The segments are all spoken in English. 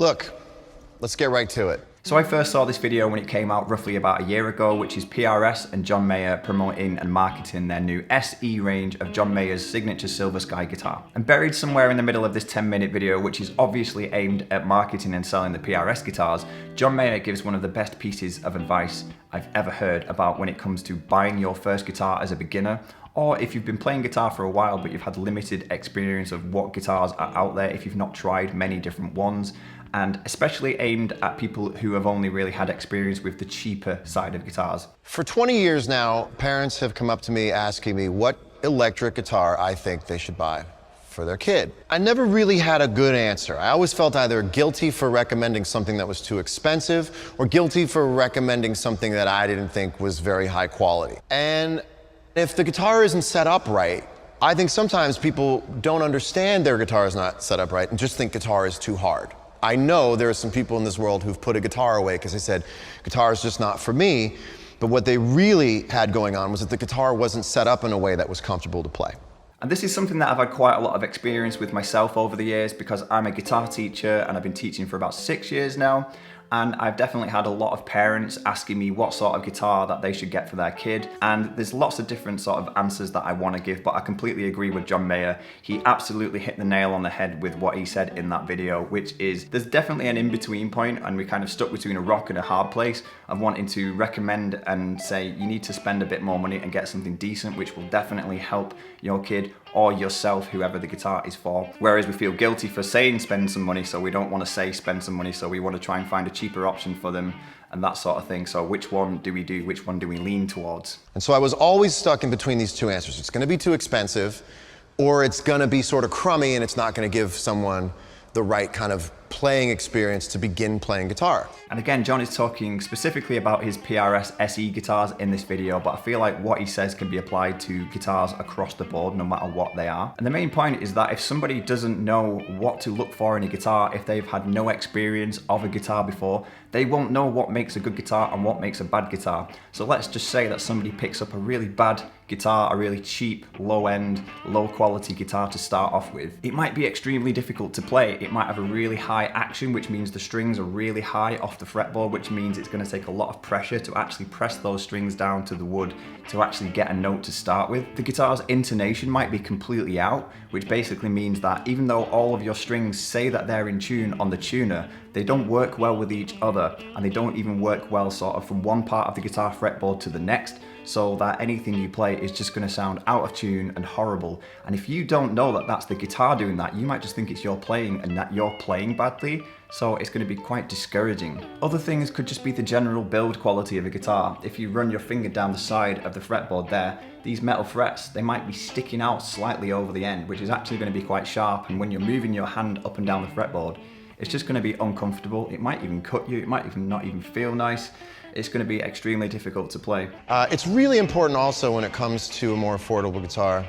Look, let's get right to it. So I first saw this video when it came out roughly about a year ago, which is PRS and John Mayer promoting and marketing their new SE range of John Mayer's signature Silver Sky guitar. And buried somewhere in the middle of this 10-minute video, which is obviously aimed at marketing and selling the PRS guitars, John Mayer gives one of the best pieces of advice I've ever heard about when it comes to buying your first guitar as a beginner, or if you've been playing guitar for a while but you've had limited experience of what guitars are out there, if you've not tried many different ones, and especially aimed at people who have only really had experience with the cheaper side of guitars. For 20 years now, parents have come up to me asking me what electric guitar I think they should buy for their kid. I never really had a good answer. I always felt either guilty for recommending something that was too expensive or guilty for recommending something that I didn't think was very high quality. And if the guitar isn't set up right, I think sometimes people don't understand their guitar is not set up right and just think guitar is too hard. I know there are some people in this world who've put a guitar away because they said, guitar is just not for me. But what they really had going on was that the guitar wasn't set up in a way that was comfortable to play. And this is something that I've had quite a lot of experience with myself over the years because I'm a guitar teacher and I've been teaching for about 6 years now. And I've definitely had a lot of parents asking me what sort of guitar that they should get for their kid. And there's lots of different sort of answers that I want to give, but I completely agree with John Mayer. He absolutely hit the nail on the head with what he said in that video, which is there's definitely an in-between point, and we kind of stuck between a rock and a hard place of wanting to recommend and say you need to spend a bit more money and get something decent, which will definitely help your kid or yourself, whoever the guitar is for. Whereas we feel guilty for saying spend some money, so we don't want to say spend some money, so we want to try and find a cheaper option for them and that sort of thing. So which one do we do? Which one do we lean towards? And so I was always stuck in between these two answers. It's going to be too expensive, or it's going to be sort of crummy and it's not going to give someone the right kind of playing experience to begin playing guitar. And again, John is talking specifically about his PRS SE guitars in this video, but I feel like what he says can be applied to guitars across the board, no matter what they are. And the main point is that if somebody doesn't know what to look for in a guitar, if they've had no experience of a guitar before, they won't know what makes a good guitar and what makes a bad guitar. So let's just say that somebody picks up a really bad guitar, a really cheap, low-end, low-quality guitar to start off with. It might be extremely difficult to play. It might have a really high action, which means the strings are really high off the fretboard, which means it's going to take a lot of pressure to actually press those strings down to the wood to actually get a note to start with. The guitar's intonation might be completely out, which basically means that even though all of your strings say that they're in tune on the tuner, they don't work well with each other, and they don't even work well sort of from one part of the guitar fretboard to the next, so that anything you play is just going to sound out of tune and horrible. And if you don't know that that's the guitar doing that, you might just think it's your playing and that you're playing badly, so it's going to be quite discouraging. Other things could just be the general build quality of a guitar. If you run your finger down the side of the fretboard there, these metal frets, they might be sticking out slightly over the end, which is actually going to be quite sharp, and when you're moving your hand up and down the fretboard, it's just going to be uncomfortable. It might even cut you, it might even not even feel nice. It's going to be extremely difficult to play. It's really important also when it comes to a more affordable guitar,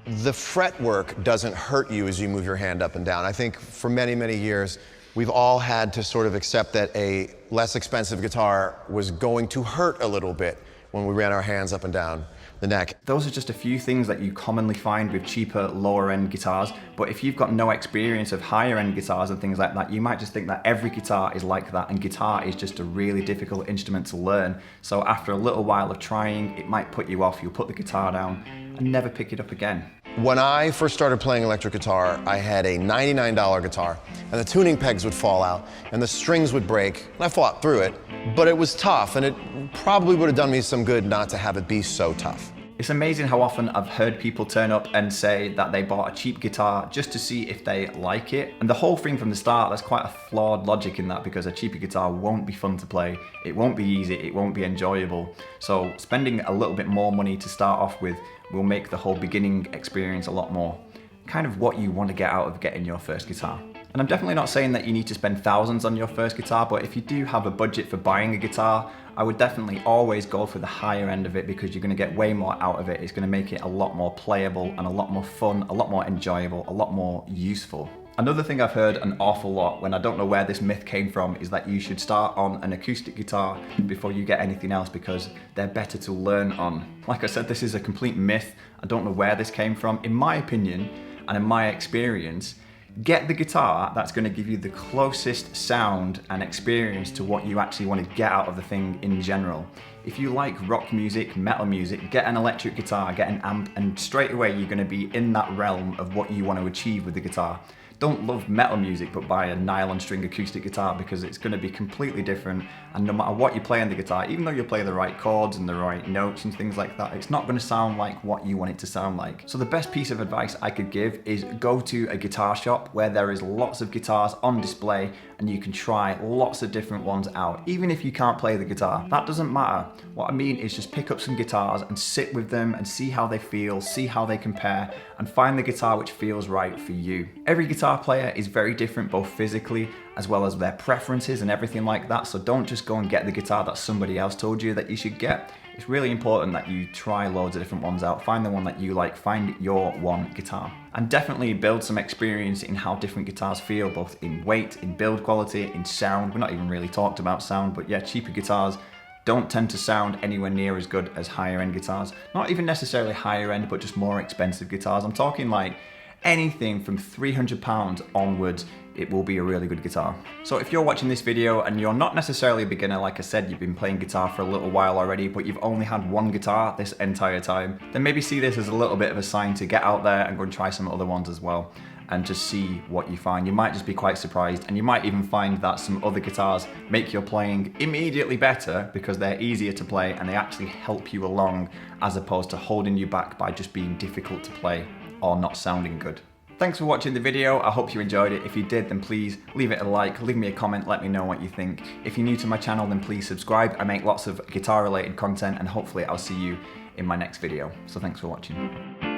the fretwork doesn't hurt you as you move your hand up and down. I think for many, many years, we've all had to sort of accept that a less expensive guitar was going to hurt a little bit when we ran our hands up and down the neck. Those are just a few things that you commonly find with cheaper, lower end guitars, but if you've got no experience of higher end guitars and things like that, you might just think that every guitar is like that, and guitar is just a really difficult instrument to learn. So after a little while of trying, it might put you off. You'll put the guitar down and never pick it up again. When I first started playing electric guitar, I had a $99 guitar, and the tuning pegs would fall out, and the strings would break, and I fought through it, but it was tough, and it probably would have done me some good not to have it be so tough. It's amazing how often I've heard people turn up and say that they bought a cheap guitar just to see if they like it. And the whole thing from the start, there's quite a flawed logic in that, because a cheaper guitar won't be fun to play. It won't be easy, it won't be enjoyable. So spending a little bit more money to start off with will make the whole beginning experience a lot more kind of what you want to get out of getting your first guitar. And I'm definitely not saying that you need to spend thousands on your first guitar, but if you do have a budget for buying a guitar, I would definitely always go for the higher end of it, because you're going to get way more out of it. It's going to make it a lot more playable and a lot more fun, a lot more enjoyable, a lot more useful. Another thing I've heard an awful lot, when I don't know where this myth came from, is that you should start on an acoustic guitar before you get anything else because they're better to learn on. Like I said, this is a complete myth. I don't know where this came from. In my opinion and in my experience, Get the guitar that's going to give you the closest sound and experience to what you actually want to get out of the thing in general. If you like rock music, metal music, get an electric guitar, get an amp, and straight away you're going to be in that realm of what you want to achieve with the guitar. Don't love metal music, but buy a nylon string acoustic guitar, because it's going to be completely different, and no matter what you play on the guitar, even though you play the right chords and the right notes and things like that, it's not going to sound like what you want it to sound like. So the best piece of advice I could give is go to a guitar shop where there is lots of guitars on display and you can try lots of different ones out, even if you can't play the guitar. That doesn't matter. What I mean is just pick up some guitars and sit with them and see how they feel, see how they compare, and find the guitar which feels right for you. Every guitar player is very different, both physically as well as their preferences and everything like that, so don't just go and get the guitar that somebody else told you that you should get. It's really important that you try loads of different ones out, find the one that you like, find your one guitar. And definitely build some experience in how different guitars feel, both in weight, in build quality, in sound. We're not even really talked about sound, but yeah, cheaper guitars don't tend to sound anywhere near as good as higher end guitars. Not even necessarily higher end, but just more expensive guitars. I'm talking like anything from £300 onwards, it will be a really good guitar. So if you're watching this video and you're not necessarily a beginner, like I said, you've been playing guitar for a little while already, but you've only had one guitar this entire time, then maybe see this as a little bit of a sign to get out there and go and try some other ones as well, and just see what you find. You might just be quite surprised, and you might even find that some other guitars make your playing immediately better because they're easier to play and they actually help you along, as opposed to holding you back by just being difficult to play or not sounding good. Thanks for watching the video. I hope you enjoyed it. If you did, then please leave it a like, leave me a comment, let me know what you think. If you're new to my channel, then please subscribe. I make lots of guitar related content, and hopefully I'll see you in my next video. So thanks for watching.